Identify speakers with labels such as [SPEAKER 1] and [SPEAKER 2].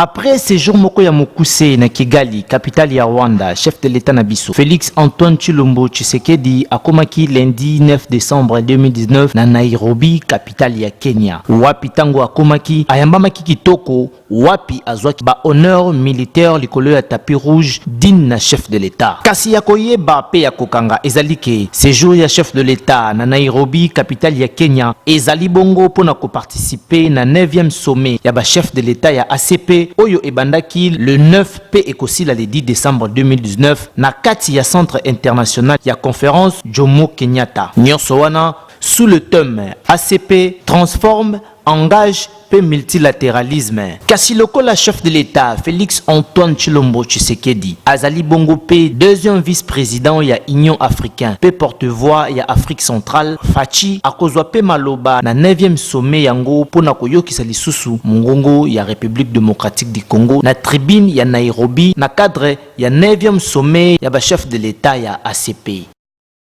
[SPEAKER 1] Après séjour moko ya mokuse na Kigali, capitale ya Rwanda, chef de l'État na biso Félix Antoine Tshilombo Tshisekedi akomaki lundi 9 décembre 2019 na Nairobi, capitale ya Kenya. Wapi tango akomaki ayambamaki kitoko, wapi azwaki ba honneur militaire likolo ya tapis rouge digne na chef de l'État. Kasi ya koyeba pe ya kokanga ezali ke séjour ya chef de l'État na Nairobi, capitale ya Kenya ezali bongo pona ko participer na 9e sommet ya ba chef de l'État ya ACP Oyo ebandaki le 9 pe ekosila le 10 décembre 2019 na kati ya centre international ya conférence Jomo Kenyatta. Nyonso wana sous le thème ACP transforme, engage pe multilatéralisme. Kasi lokola chef de l'État Félix Antoine Tshilombo Tshisekedi azali bongo pe deuxième vice-président ya Union africaine pe porte-voix ya Afrique centrale Fachi akozwa pe maloba na 9e sommet yango pona koyokisa lisusu mongongo ya République démocratique du Congo na tribune ya Nairobi na cadre ya 9e sommet ya ba chef de l'État ya ACP.